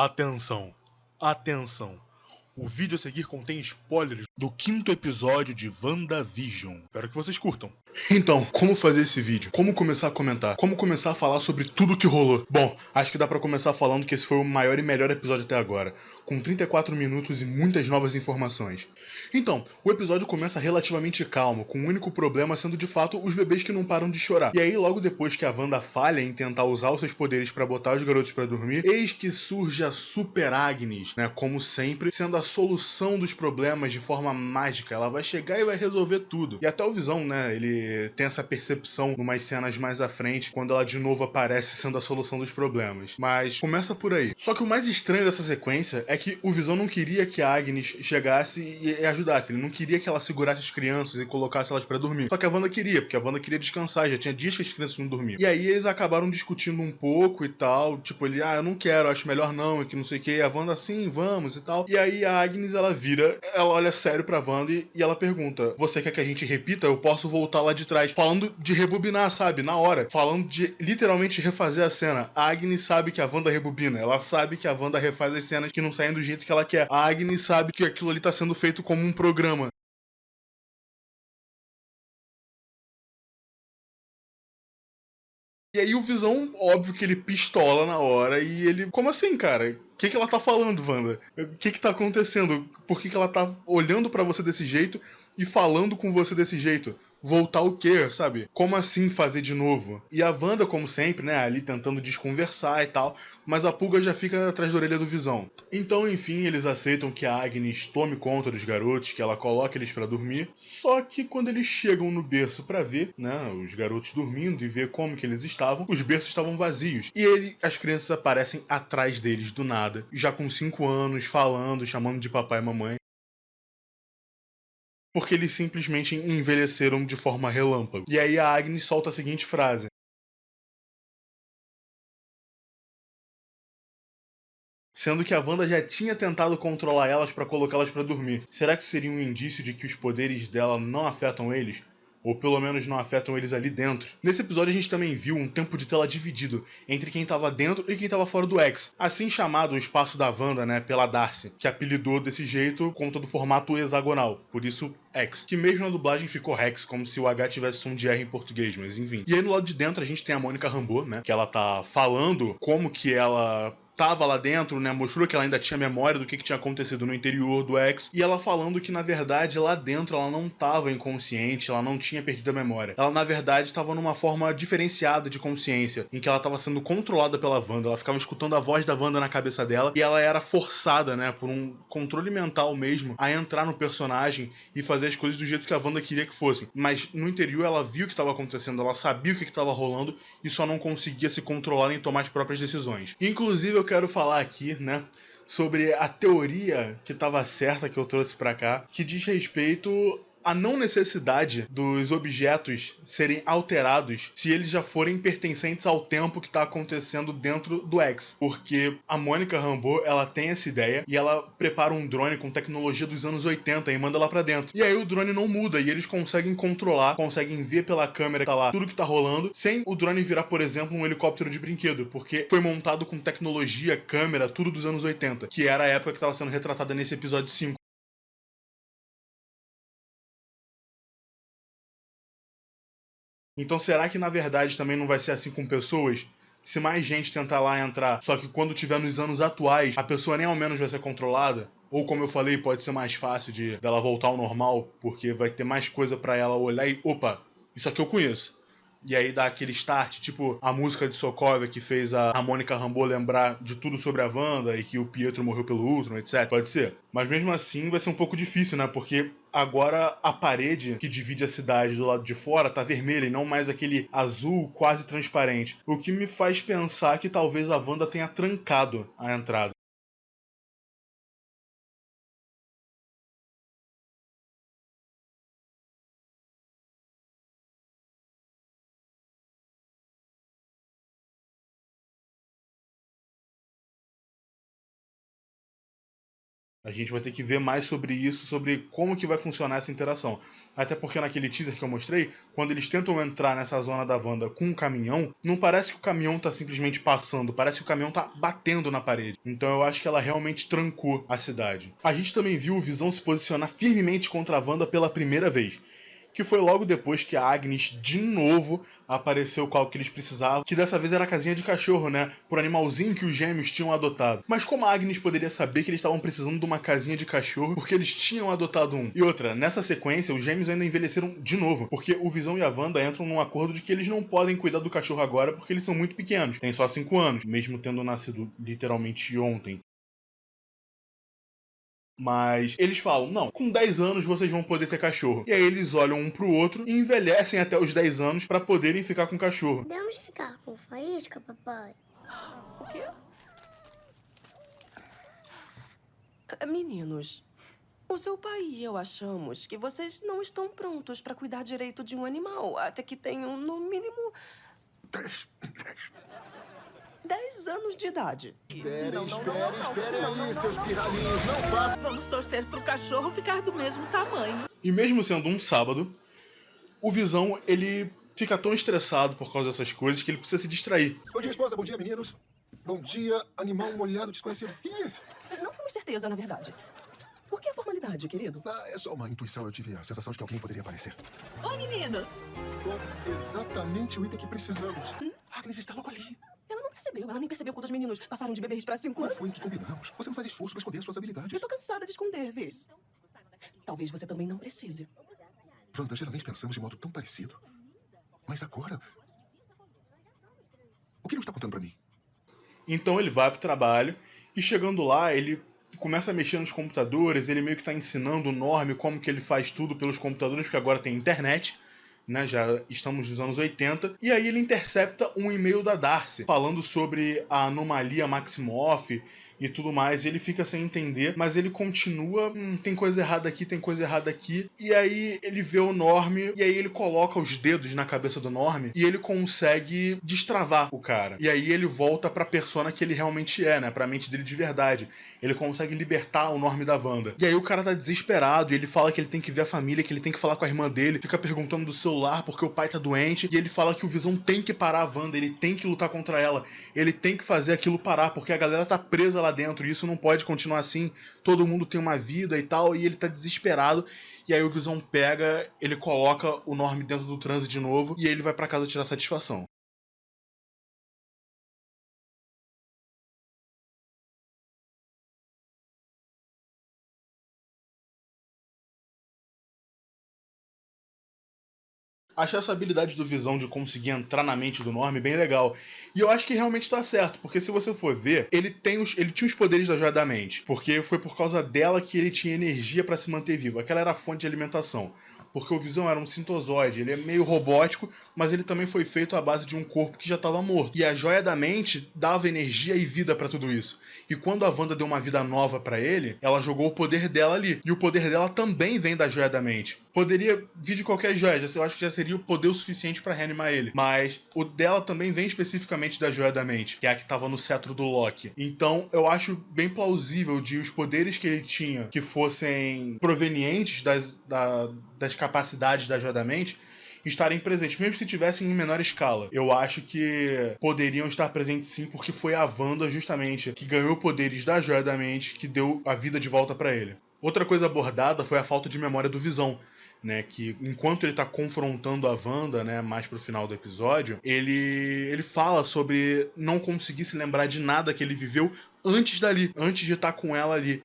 Atenção, atenção. O vídeo a seguir contém spoilers do 5º episódio de WandaVision. Espero que vocês curtam. Então, como fazer esse vídeo? Como começar a comentar? Como começar a falar sobre tudo que rolou? Bom, acho que dá pra começar falando que esse foi o maior e melhor episódio até agora, com 34 minutos e muitas novas informações. Então, o episódio começa relativamente calmo, com o único problema sendo de fato os bebês que não param de chorar. E aí, logo depois que a Wanda falha em tentar usar os seus poderes pra botar os garotos pra dormir, eis que surge a Super Agnes, né, como sempre, sendo a solução dos problemas de forma mágica. Ela vai chegar e vai resolver tudo. E até o Visão, né, ele tem essa percepção numas cenas mais à frente, quando ela de novo aparece sendo a solução dos problemas. Mas começa por aí. Só que o mais estranho dessa sequência é que o Visão não queria que a Agnes chegasse e ajudasse. Ele não queria que ela segurasse as crianças e colocasse elas pra dormir. Só que a Wanda queria, porque a Wanda queria descansar. Já tinha dias que as crianças não dormiam. E aí eles acabaram discutindo um pouco e tal. Tipo, ele, eu não quero, acho melhor não, e que não sei o que. E a Wanda, sim, vamos e tal. E aí a Agnes, ela vira, ela olha sério pra Wanda e ela pergunta: você quer que a gente repita? Eu posso voltar lá de trás. Falando de rebobinar, sabe? Na hora. Falando de literalmente refazer a cena. A Agnes sabe que a Wanda rebobina. Ela sabe que a Wanda refaz as cenas que não saem do jeito que ela quer. A Agnes sabe que aquilo ali tá sendo feito como um programa. E aí o Visão, óbvio que ele pistola na hora e ele... Como assim, cara? O que ela tá falando, Wanda? O que tá acontecendo? Por que ela tá olhando pra você desse jeito e falando com você desse jeito? Voltar o quê, sabe? Como assim fazer de novo? E a Wanda, como sempre, né, ali tentando desconversar e tal, mas a pulga já fica atrás da orelha do Visão. Então, enfim, eles aceitam que a Agnes tome conta dos garotos, que ela coloque eles pra dormir. Só que quando eles chegam no berço pra ver, né, os garotos dormindo e ver como que eles estavam, os berços estavam vazios. E as crianças aparecem atrás deles do nada, já com 5 anos, falando, chamando de papai e mamãe. Porque eles simplesmente envelheceram de forma relâmpago. E aí a Agnes solta a seguinte frase: sendo que a Wanda já tinha tentado controlar elas para colocá-las para dormir. Será que seria um indício de que os poderes dela não afetam eles? Ou pelo menos não afetam eles ali dentro. Nesse episódio a gente também viu um tempo de tela dividido entre quem estava dentro e quem estava fora do X. Assim chamado o espaço da Wanda, né, pela Darcy, que apelidou desse jeito por conta do formato hexagonal, por isso X. Que mesmo na dublagem ficou Rex, como se o H tivesse som de R em português, mas enfim. E aí no lado de dentro a gente tem a Mônica Rambeau, né, que ela tá falando como que ela tava lá dentro, né, mostrou que ela ainda tinha memória do que tinha acontecido no interior do X, e ela falando que na verdade lá dentro ela não tava inconsciente, ela não tinha perdido a memória. Ela na verdade estava numa forma diferenciada de consciência, em que ela estava sendo controlada pela Wanda, ela ficava escutando a voz da Wanda na cabeça dela, e ela era forçada, né, por um controle mental mesmo, a entrar no personagem e fazer as coisas do jeito que a Wanda queria que fossem. Mas no interior ela viu o que estava acontecendo, ela sabia o que estava rolando e só não conseguia se controlar nem tomar as próprias decisões. Inclusive eu quero falar aqui, né, sobre a teoria que estava certa que eu trouxe para cá, que diz respeito a não necessidade dos objetos serem alterados se eles já forem pertencentes ao tempo que está acontecendo dentro do X. Porque a Mônica Rambeau, ela tem essa ideia e ela prepara um drone com tecnologia dos anos 80 e manda lá pra dentro. E aí o drone não muda e eles conseguem controlar, conseguem ver pela câmera que tá lá tudo que tá rolando, sem o drone virar, por exemplo, um helicóptero de brinquedo, porque foi montado com tecnologia, câmera, tudo dos anos 80, que era a época que estava sendo retratada nesse episódio 5. Então será que na verdade também não vai ser assim com pessoas? Se mais gente tentar lá entrar, só que quando tiver nos anos atuais, a pessoa nem ao menos vai ser controlada? Ou como eu falei, pode ser mais fácil dela voltar ao normal, porque vai ter mais coisa pra ela olhar e, opa, isso aqui eu conheço. E aí dá aquele start, tipo a música de Sokovia que fez a Mônica Rambeau lembrar de tudo sobre a Wanda e que o Pietro morreu pelo Ultron, etc. Pode ser. Mas mesmo assim vai ser um pouco difícil, né? Porque agora a parede que divide a cidade do lado de fora tá vermelha e não mais aquele azul quase transparente. O que me faz pensar que talvez a Wanda tenha trancado a entrada. A gente vai ter que ver mais sobre isso, sobre como que vai funcionar essa interação. Até porque naquele teaser que eu mostrei, quando eles tentam entrar nessa zona da Wanda com um caminhão, não parece que o caminhão tá simplesmente passando, parece que o caminhão tá batendo na parede. Então eu acho que ela realmente trancou a cidade. A gente também viu o Visão se posicionar firmemente contra a Wanda pela primeira vez, que foi logo depois que a Agnes de novo apareceu com algo que eles precisavam, que dessa vez era a casinha de cachorro, né, por animalzinho que os gêmeos tinham adotado. Mas como a Agnes poderia saber que eles estavam precisando de uma casinha de cachorro porque eles tinham adotado um? E outra, nessa sequência, os gêmeos ainda envelheceram de novo, porque o Visão e a Wanda entram num acordo de que eles não podem cuidar do cachorro agora porque eles são muito pequenos, têm só 5 anos, mesmo tendo nascido literalmente ontem. Mas eles falam, não, com 10 anos vocês vão poder ter cachorro. E aí eles olham um pro outro e envelhecem até os 10 anos pra poderem ficar com cachorro. Podemos ficar com Faísca, papai? O quê? Meninos, o seu pai e eu achamos que vocês não estão prontos pra cuidar direito de um animal, até que tenham, no mínimo, 10 anos de idade. Espere aí, seus pirralhinhos, não façam. Vamos torcer pro cachorro ficar do mesmo tamanho. E mesmo sendo um sábado, o Visão, ele fica tão estressado por causa dessas coisas que ele precisa se distrair. Bom dia, esposa. Bom dia, meninos. Bom dia, animal molhado desconhecido. Quem é esse? Não temos certeza, na verdade. Por que a formalidade, querido? Ah, é só uma intuição. Eu tive a sensação de que alguém poderia aparecer. Oi, meninos. Com exatamente o item que precisamos. Agnes está logo ali. Ela não percebeu. Ela nem percebeu quando os meninos passaram de bebês pra 5 Quando anos. foi que combinamos? Você não faz esforço para esconder suas habilidades. Eu tô cansada de esconder, Vis. Talvez você também não precise. Wanda, geralmente pensamos de modo tão parecido. Mas agora... O que não está contando pra mim? Então ele vai pro trabalho e chegando lá, ele começa a mexer nos computadores, ele meio que tá ensinando o Norm como que ele faz tudo pelos computadores, porque agora tem internet. Né, já estamos nos anos 80, e aí ele intercepta um e-mail da Darcy, falando sobre a anomalia Maximoff e tudo mais, e ele fica sem entender, mas ele continua, tem coisa errada aqui, tem coisa errada aqui, e aí ele vê o Norm, e aí ele coloca os dedos na cabeça do Norm, e ele consegue destravar o cara, e aí ele volta pra persona que ele realmente é, né, pra mente dele de verdade, ele consegue libertar o Norm da Wanda, e aí o cara tá desesperado, e ele fala que ele tem que ver a família, que ele tem que falar com a irmã dele, fica perguntando do celular porque o pai tá doente, e ele fala que o Visão tem que parar a Wanda, ele tem que lutar contra ela, ele tem que fazer aquilo parar, porque a galera tá presa lá dentro, e isso não pode continuar assim, todo mundo tem uma vida e tal, e ele tá desesperado, e aí o Visão pega, ele coloca o Norm dentro do transe de novo, e ele vai pra casa tirar satisfação. Achei essa habilidade do Visão de conseguir entrar na mente do Norm bem legal. E eu acho que realmente tá certo, porque se você for ver, ele tinha os poderes da Joia da Mente, porque foi por causa dela que ele tinha energia pra se manter vivo. Aquela era a fonte de alimentação. Porque o Visão era um sintozoide, ele é meio robótico, mas ele também foi feito à base de um corpo que já estava morto. E a Joia da Mente dava energia e vida pra tudo isso. E quando a Wanda deu uma vida nova pra ele, ela jogou o poder dela ali. E o poder dela também vem da Joia da Mente. Poderia vir de qualquer joia, eu acho que já seria o poder o suficiente pra reanimar ele. Mas o dela também vem especificamente da Joia da Mente, que é a que tava no cetro do Loki. Então eu acho bem plausível de os poderes que ele tinha que fossem provenientes das capacidades da Joia da Mente estarem presentes, mesmo se tivessem em menor escala. Eu acho que poderiam estar presentes sim, porque foi a Wanda justamente que ganhou poderes da Joia da Mente, que deu a vida de volta pra ele. Outra coisa abordada foi a falta de memória do Visão. Né, que enquanto ele tá confrontando a Wanda, né, mais pro final do episódio, ele fala sobre não conseguir se lembrar de nada que ele viveu antes dali, antes de estar com ela ali.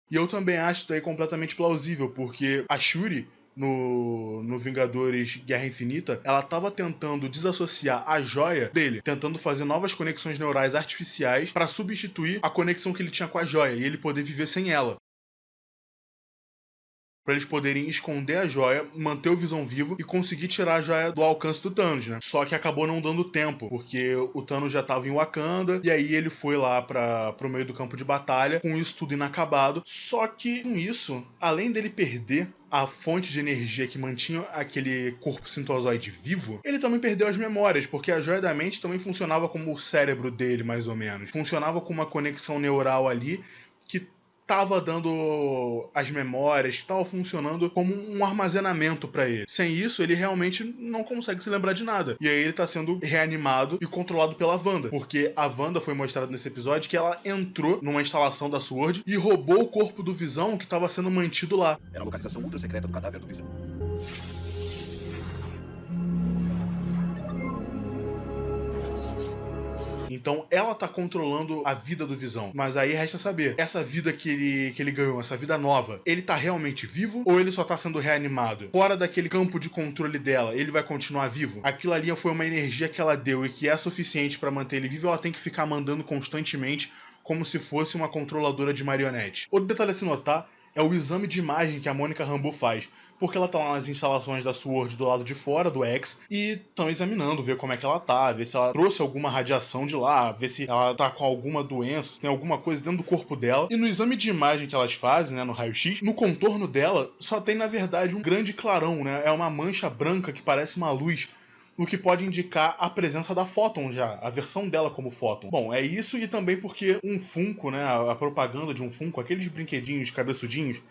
E eu também acho isso daí completamente plausível, porque a Shuri no Vingadores Guerra Infinita, ela estava tentando desassociar a joia dele, tentando fazer novas conexões neurais artificiais para substituir a conexão que ele tinha com a joia e ele poder viver sem ela. pra eles poderem esconder a joia, manter o Visão vivo e conseguir tirar a joia do alcance do Thanos, né? Só que acabou não dando tempo, porque o Thanos já tava em Wakanda, e aí ele foi lá pro meio do campo de batalha, com isso tudo inacabado. Só que com isso, além dele perder a fonte de energia que mantinha aquele corpo sintozoide vivo, ele também perdeu as memórias, porque a joia da mente também funcionava como o cérebro dele, mais ou menos. Funcionava com uma conexão neural ali que tava dando as memórias, que tava funcionando como um armazenamento pra ele. Sem isso, ele realmente não consegue se lembrar de nada. E aí ele tá sendo reanimado e controlado pela Wanda, porque a Wanda foi mostrada nesse episódio que ela entrou numa instalação da SWORD e roubou o corpo do Visão que tava sendo mantido lá. Era a localização ultra secreta do cadáver do Visão. Então ela tá controlando a vida do Visão. Mas aí resta saber, essa vida que ele ganhou, essa vida nova, ele tá realmente vivo ou ele só tá sendo reanimado? Fora daquele campo de controle dela, ele vai continuar vivo? Aquilo ali foi uma energia que ela deu e que é suficiente pra manter ele vivo, ela tem que ficar mandando constantemente como se fosse uma controladora de marionete. Outro detalhe a se notar é o exame de imagem que a Monica Rambeau faz, porque ela tá lá nas instalações da SWORD do lado de fora, do X, e estão examinando, ver como é que ela tá, ver se ela trouxe alguma radiação de lá, ver se ela tá com alguma doença, se tem alguma coisa dentro do corpo dela. E no exame de imagem que elas fazem, né, no raio-x, no contorno dela, só tem, na verdade, um grande clarão, né? É uma mancha branca que parece uma luz, o que pode indicar a presença da Photon já, a versão dela como Photon. Bom, é isso e também porque um Funko, né, a propaganda de um Funko, aqueles brinquedinhos cabeçudinhos,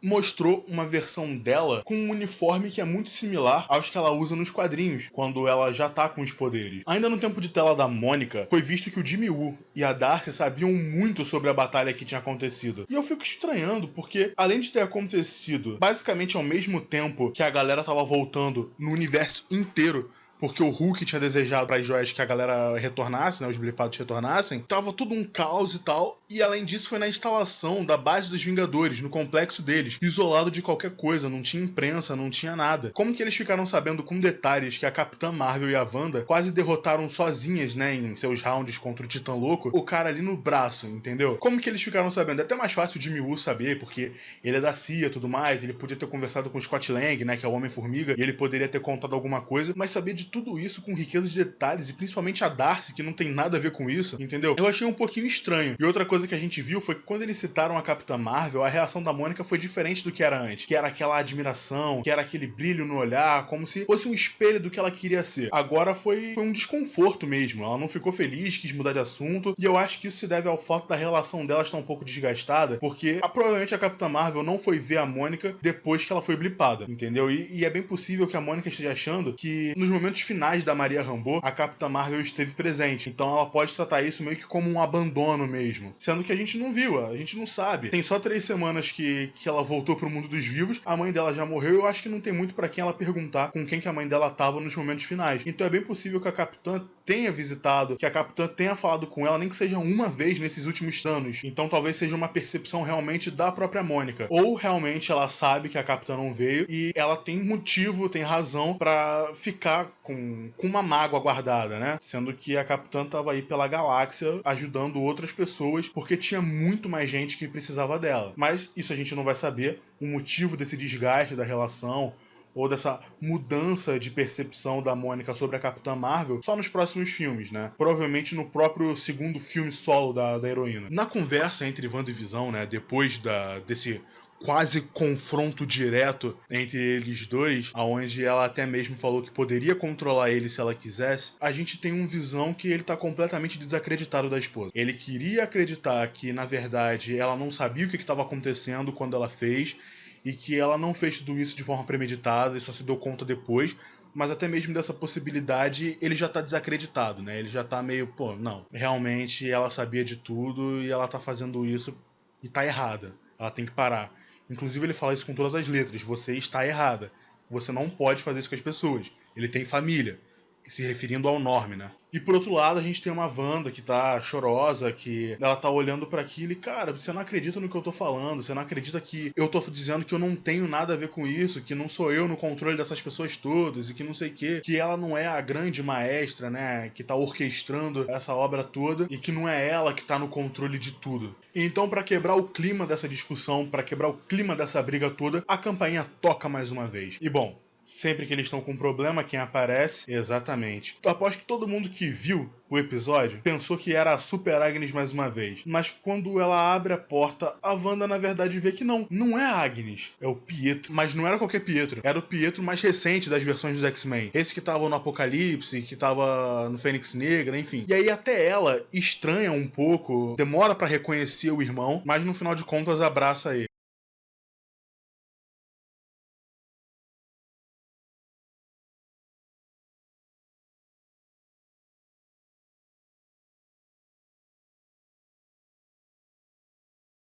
mostrou uma versão dela com um uniforme que é muito similar aos que ela usa nos quadrinhos, quando ela já tá com os poderes. Ainda no tempo de tela da Mônica, foi visto que o Jimmy Woo e a Darcy sabiam muito sobre a batalha que tinha acontecido. E eu fico estranhando, porque além de ter acontecido basicamente ao mesmo tempo que a galera tava voltando no universo inteiro, porque o Hulk tinha desejado para as joias que a galera retornasse, né, os blipados retornassem, tava tudo um caos e tal, e além disso foi na instalação da base dos Vingadores, no complexo deles, isolado de qualquer coisa, não tinha imprensa, não tinha nada. Como que eles ficaram sabendo com detalhes que a Capitã Marvel e a Wanda quase derrotaram sozinhas, né, em seus rounds contra o Titã Louco, o cara ali no braço, entendeu? Como que eles ficaram sabendo? É até mais fácil o Jimmy Woo saber, porque ele é da CIA e tudo mais, ele podia ter conversado com o Scott Lang, né, que é o Homem-Formiga, e ele poderia ter contado alguma coisa, mas saber de tudo isso com riqueza de detalhes, e principalmente a Darcy, que não tem nada a ver com isso, entendeu? Eu achei um pouquinho estranho. E outra coisa que a gente viu foi que quando eles citaram a Capitã Marvel, a reação da Mônica foi diferente do que era antes, que era aquela admiração, que era aquele brilho no olhar, como se fosse um espelho do que ela queria ser. Agora foi um desconforto mesmo, ela não ficou feliz, quis mudar de assunto, e eu acho que isso se deve ao fato da relação dela estar um pouco desgastada, porque provavelmente a Capitã Marvel não foi ver a Mônica depois que ela foi blipada, entendeu? E é bem possível que a Mônica esteja achando que nos momentos finais da Maria Rambeau, a Capitã Marvel esteve presente. Então ela pode tratar isso meio que como um abandono mesmo. Sendo que a gente não viu, a gente não sabe. Tem só 3 semanas que ela voltou pro mundo dos vivos, a mãe dela já morreu e eu acho que não tem muito pra quem ela perguntar com quem que a mãe dela tava nos momentos finais. Então é bem possível que a Capitã tenha visitado, que a Capitã tenha falado com ela, nem que seja uma vez nesses últimos anos. Então talvez seja uma percepção realmente da própria Mônica. Ou realmente ela sabe que a Capitã não veio e ela tem motivo, tem razão pra ficar com uma mágoa guardada, né? Sendo que a Capitã tava aí pela galáxia ajudando outras pessoas porque tinha muito mais gente que precisava dela. Mas isso a gente não vai saber, o motivo desse desgaste da relação ou dessa mudança de percepção da Mônica sobre a Capitã Marvel só nos próximos filmes, né? Provavelmente no próprio segundo filme solo da heroína. Na conversa entre Wanda e Visão, né? Depois desse quase confronto direto entre eles dois, aonde ela até mesmo falou que poderia controlar ele se ela quisesse, a gente tem um Visão que ele tá completamente desacreditado da esposa. Ele queria acreditar que, na verdade, ela não sabia o que estava acontecendo quando ela fez, e que ela não fez tudo isso de forma premeditada e só se deu conta depois, mas até mesmo dessa possibilidade ele já tá desacreditado, né? Ele já tá meio, não, realmente ela sabia de tudo e ela tá fazendo isso e tá errada, ela tem que parar. Inclusive ele fala isso com todas as letras, você está errada, você não pode fazer isso com as pessoas, ele tem família, se referindo ao Norm, né? E por outro lado, a gente tem uma Wanda que tá chorosa, que ela tá olhando pra aquilo e, cara, você não acredita no que eu tô falando, você não acredita que eu tô dizendo que eu não tenho nada a ver com isso, que não sou eu no controle dessas pessoas todas e que não sei o quê, que ela não é a grande maestra, né, que tá orquestrando essa obra toda e que não é ela que tá no controle de tudo. Então, pra quebrar o clima dessa discussão, pra quebrar o clima dessa briga toda, a campainha toca mais uma vez. E bom, sempre que eles estão com um problema, quem aparece? Exatamente. Eu aposto que todo mundo que viu o episódio pensou que era a Super Agnes mais uma vez. Mas quando ela abre a porta, a Wanda na verdade vê que não é a Agnes, é o Pietro. Mas não era qualquer Pietro, era o Pietro mais recente das versões dos X-Men. Esse que tava no Apocalipse, que tava no Fênix Negra, enfim. E aí até ela estranha um pouco, demora pra reconhecer o irmão, mas no final de contas abraça ele.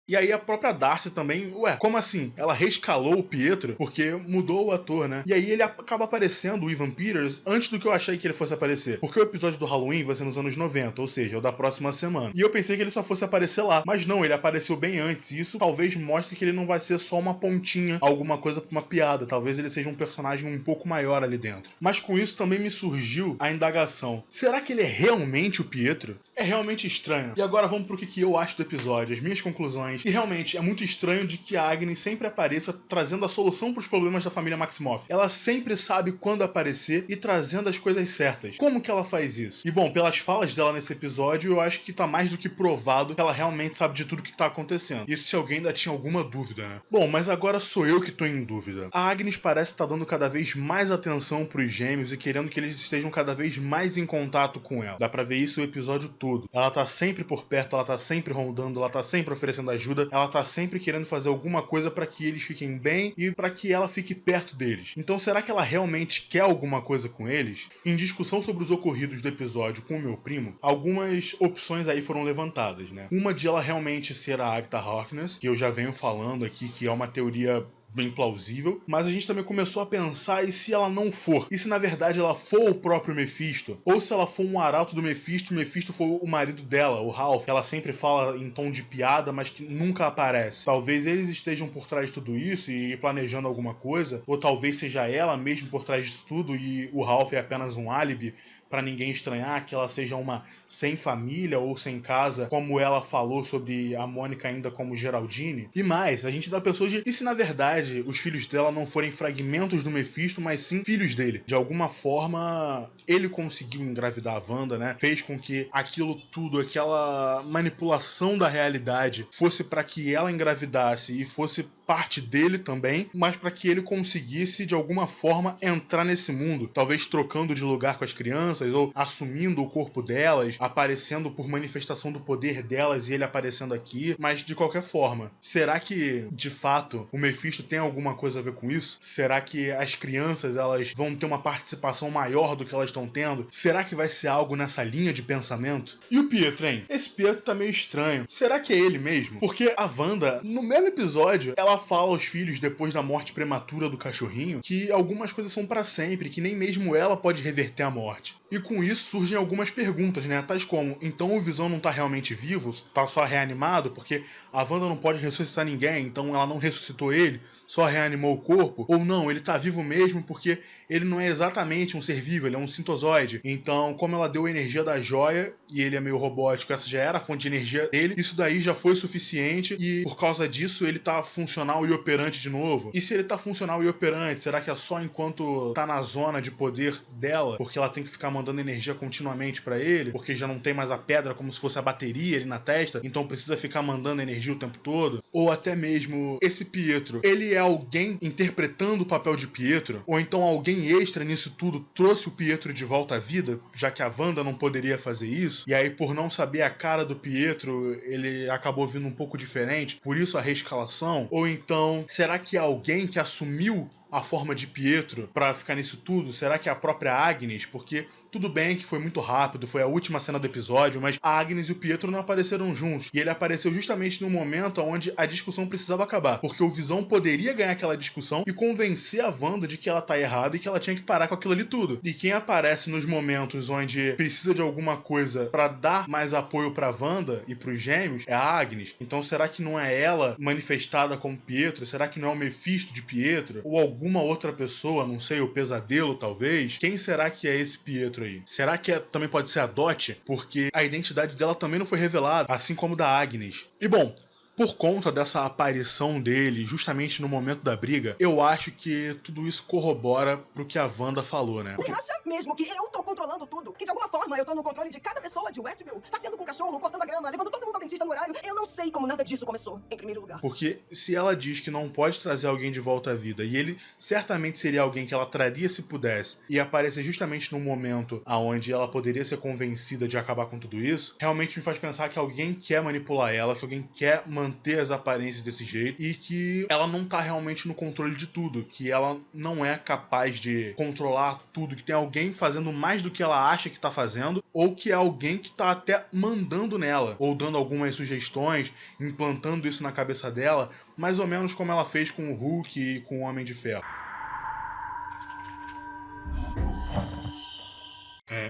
E aí a própria Darcy também, como assim? Ela reescalou o Pietro porque mudou o ator, né? E aí ele acaba aparecendo, o Evan Peters, antes do que eu achei que ele fosse aparecer. Porque o episódio do Halloween vai ser nos anos 90, ou seja, o da próxima semana. E eu pensei que ele só fosse aparecer lá. Mas não, ele apareceu bem antes. E isso talvez mostre que ele não vai ser só uma pontinha, alguma coisa pra uma piada. Talvez ele seja um personagem um pouco maior ali dentro. Mas com isso também me surgiu a indagação. Será que ele é realmente o Pietro? É realmente estranho. E agora vamos pro que eu acho do episódio, as minhas conclusões. E realmente é muito estranho de que a Agnes sempre apareça trazendo a solução para os problemas da família Maximoff. Ela sempre sabe quando aparecer e trazendo as coisas certas. Como que ela faz isso? E bom, pelas falas dela nesse episódio, eu acho que tá mais do que provado que ela realmente sabe de tudo que tá acontecendo. Isso se alguém ainda tinha alguma dúvida, né? Bom, mas agora sou eu que tô em dúvida. A Agnes parece estar dando cada vez mais atenção pros gêmeos e querendo que eles estejam cada vez mais em contato com ela. Dá pra ver isso o episódio todo. Ela tá sempre por perto, ela tá sempre rondando, ela tá sempre oferecendo ajuda, ela tá sempre querendo fazer alguma coisa pra que eles fiquem bem e pra que ela fique perto deles. Então será que ela realmente quer alguma coisa com eles? Em discussão sobre os ocorridos do episódio com o meu primo, algumas opções aí foram levantadas, né? Uma de ela realmente ser a Agatha Harkness, que eu já venho falando aqui, que é uma teoria bem plausível, mas a gente também começou a pensar, e se ela não for? E se na verdade ela for o próprio Mephisto? Ou se ela for um arauto do Mephisto, o Mephisto for o marido dela, o Ralph? Ela sempre fala em tom de piada, mas que nunca aparece. Talvez eles estejam por trás de tudo isso e planejando alguma coisa, ou talvez seja ela mesmo por trás disso tudo e o Ralph é apenas um álibi para ninguém estranhar que ela seja uma sem família ou sem casa, como ela falou sobre a Mônica ainda como Geraldine. E mais, a gente dá pessoas de... E se na verdade os filhos dela não forem fragmentos do Mephisto, mas sim filhos dele? De alguma forma, ele conseguiu engravidar a Wanda, né? Fez com que aquilo tudo, aquela manipulação da realidade fosse para que ela engravidasse e fosse parte dele também, mas para que ele conseguisse de alguma forma entrar nesse mundo, talvez trocando de lugar com as crianças ou assumindo o corpo delas, aparecendo por manifestação do poder delas e ele aparecendo aqui, mas de qualquer forma, será que de fato o Mephisto tem alguma coisa a ver com isso? Será que as crianças elas vão ter uma participação maior do que elas estão tendo? Será que vai ser algo nessa linha de pensamento? E o Pietro, hein? Esse Pietro tá meio estranho. Será que é ele mesmo? Porque a Wanda, no mesmo episódio, ela fala aos filhos, depois da morte prematura do cachorrinho, que algumas coisas são pra sempre, que nem mesmo ela pode reverter a morte. E com isso surgem algumas perguntas, né? Tais como, então o Visão não tá realmente vivo? Tá só reanimado? Porque a Wanda não pode ressuscitar ninguém, então ela não ressuscitou ele, só reanimou o corpo? Ou não, ele tá vivo mesmo porque ele não é exatamente um ser vivo, ele é um sintozoide. Então, como ela deu a energia da joia, e ele é meio robótico, essa já era a fonte de energia dele, isso daí já foi suficiente, e por causa disso ele tá funcional e operante de novo. E se ele tá funcional e operante, será que é só enquanto tá na zona de poder dela? Porque ela tem que ficar mandando energia continuamente pra ele, porque já não tem mais a pedra como se fosse a bateria ali na testa, então precisa ficar mandando energia o tempo todo? Ou até mesmo esse Pietro, ele é alguém interpretando o papel de Pietro? Ou então alguém extra nisso tudo trouxe o Pietro de volta à vida, já que a Wanda não poderia fazer isso? E aí, por não saber a cara do Pietro, ele acabou vindo um pouco diferente, por isso a reescalação? Ou então, será que é alguém que assumiu a forma de Pietro pra ficar nisso tudo? Será que é a própria Agnes? Porque tudo bem que foi muito rápido, foi a última cena do episódio, mas a Agnes e o Pietro não apareceram juntos. E ele apareceu justamente no momento onde a discussão precisava acabar. Porque o Visão poderia ganhar aquela discussão e convencer a Wanda de que ela tá errada e que ela tinha que parar com aquilo ali tudo. E quem aparece nos momentos onde precisa de alguma coisa pra dar mais apoio pra Wanda e pros gêmeos é a Agnes. Então será que não é ela manifestada como Pietro? Será que não é o Mephisto de Pietro? Ou alguma outra pessoa, não sei, o Pesadelo talvez? Quem será que é esse Pietro aí? Será que também pode ser a Dot? Porque a identidade dela também não foi revelada, assim como da Agnes. E bom, por conta dessa aparição dele justamente no momento da briga, eu acho que tudo isso corrobora pro que a Wanda falou, né? Você acha mesmo que eu tô controlando tudo? Que de alguma forma eu tô no controle de cada pessoa de Westview? Passeando com o cachorro, cortando a grama, levando todo mundo ao dentista no horário? Eu não sei como nada disso começou, em primeiro lugar. Porque se ela diz que não pode trazer alguém de volta à vida, e ele certamente seria alguém que ela traria se pudesse, e aparecer justamente no momento onde ela poderia ser convencida de acabar com tudo isso, realmente me faz pensar que alguém quer manipular ela, que alguém quer manter as aparências desse jeito, e que ela não tá realmente no controle de tudo, que ela não é capaz de controlar tudo, que tem alguém fazendo mais do que ela acha que tá fazendo, ou que é alguém que tá até mandando nela, ou dando algumas sugestões, implantando isso na cabeça dela, mais ou menos como ela fez com o Hulk e com o Homem de Ferro.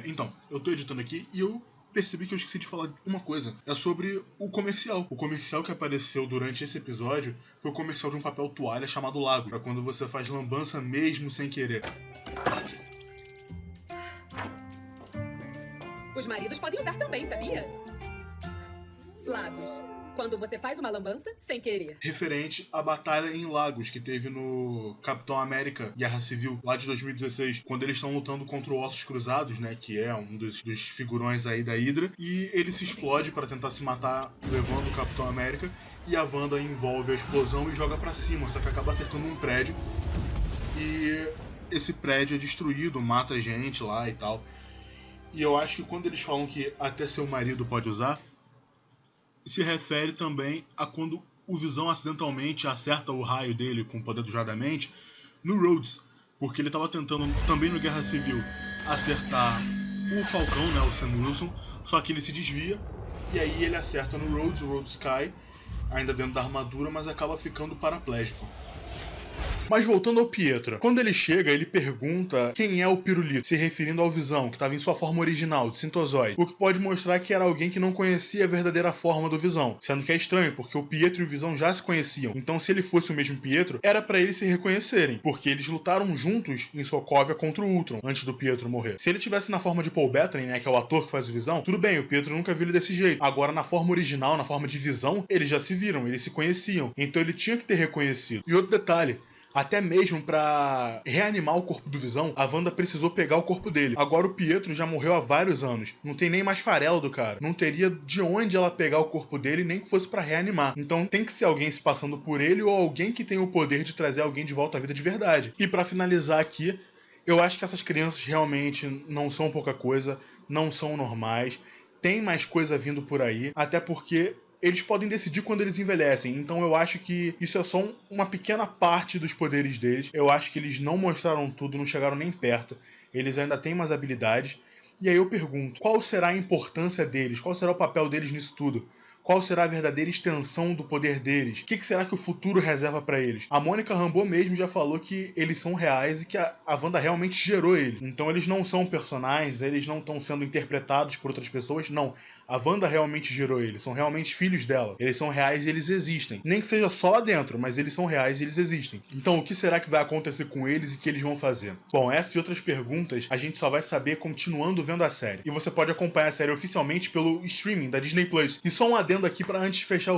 Então, eu tô editando aqui e eu percebi que eu esqueci de falar uma coisa. É sobre o comercial. O comercial que apareceu durante esse episódio foi o comercial de um papel toalha chamado Lago, pra quando você faz lambança mesmo sem querer. Os maridos podem usar também, sabia? Lagos. Quando você faz uma lambança sem querer. Referente à batalha em Lagos, que teve no Capitão América Guerra Civil, lá de 2016, quando eles estão lutando contra o Ossos Cruzados, né, que é um dos figurões aí da Hydra, e ele se explode para tentar se matar levando o Capitão América, e a Wanda envolve a explosão e joga para cima, só que acaba acertando um prédio, e esse prédio é destruído, mata gente lá e tal. E eu acho que quando eles falam que até seu marido pode usar, se refere também a quando o Visão acidentalmente acerta o raio dele com o poder do Jardamente no Rhodes, porque ele estava tentando também no Guerra Civil acertar o Falcão, né, o Sam Wilson, só que ele se desvia e aí ele acerta no Rhodes, o Rhodes cai ainda dentro da armadura, mas acaba ficando paraplégico. Mas voltando ao Pietro, quando ele chega, ele pergunta quem é o Pirulito, se referindo ao Visão, que estava em sua forma original, de Sintozoide, o que pode mostrar que era alguém que não conhecia a verdadeira forma do Visão, sendo que é estranho, porque o Pietro e o Visão já se conheciam, então se ele fosse o mesmo Pietro, era pra eles se reconhecerem, porque eles lutaram juntos em Sokovia contra o Ultron, antes do Pietro morrer. Se ele tivesse na forma de Paul Bettany, né, que é o ator que faz o Visão, tudo bem, o Pietro nunca viu ele desse jeito. Agora, na forma original, na forma de Visão, eles já se viram, eles se conheciam, então ele tinha que ter reconhecido. E outro detalhe, até mesmo pra reanimar o corpo do Visão, a Wanda precisou pegar o corpo dele. Agora o Pietro já morreu há vários anos. Não tem nem mais farelo do cara. Não teria de onde ela pegar o corpo dele, nem que fosse pra reanimar. Então tem que ser alguém se passando por ele ou alguém que tem o poder de trazer alguém de volta à vida de verdade. E pra finalizar aqui, eu acho que essas crianças realmente não são pouca coisa, não são normais. Tem mais coisa vindo por aí, até porque eles podem decidir quando eles envelhecem, então eu acho que isso é só uma pequena parte dos poderes deles. Eu acho que eles não mostraram tudo, não chegaram nem perto, eles ainda têm mais habilidades. E aí eu pergunto, qual será a importância deles? Qual será o papel deles nisso tudo? Qual será a verdadeira extensão do poder deles? O que será que o futuro reserva pra eles? A Mônica Rambeau mesmo já falou que eles são reais e que a Wanda realmente gerou eles. Então eles não são personagens, eles não estão sendo interpretados por outras pessoas, não. A Wanda realmente gerou eles, são realmente filhos dela. Eles são reais e eles existem. Nem que seja só lá dentro, mas eles são reais e eles existem. Então o que será que vai acontecer com eles e que eles vão fazer? Bom, essas e outras perguntas a gente só vai saber continuando vendo a série. E você pode acompanhar a série oficialmente pelo streaming da Disney Plus. E só um adendo aqui para antes de fechar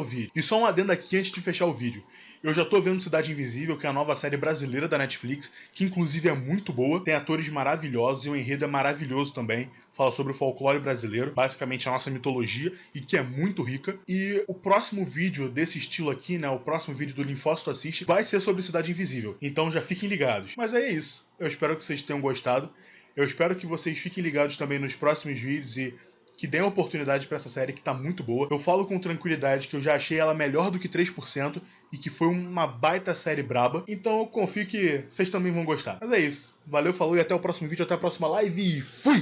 o vídeo. Eu já tô vendo Cidade Invisível, que é a nova série brasileira da Netflix, que inclusive é muito boa, tem atores maravilhosos e o enredo é maravilhoso também. Fala sobre o folclore brasileiro, basicamente a nossa mitologia, e que é muito rica. E o próximo vídeo desse estilo aqui, né, o próximo vídeo do Linfócito Assiste, vai ser sobre Cidade Invisível. Então já fiquem ligados. Mas é isso. Eu espero que vocês tenham gostado. Eu espero que vocês fiquem ligados também nos próximos vídeos e que deem oportunidade pra essa série, que tá muito boa. Eu falo com tranquilidade que eu já achei ela melhor do que 3% e que foi uma baita série braba. Então eu confio que vocês também vão gostar. Mas é isso. Valeu, falou e até o próximo vídeo, até a próxima live e fui!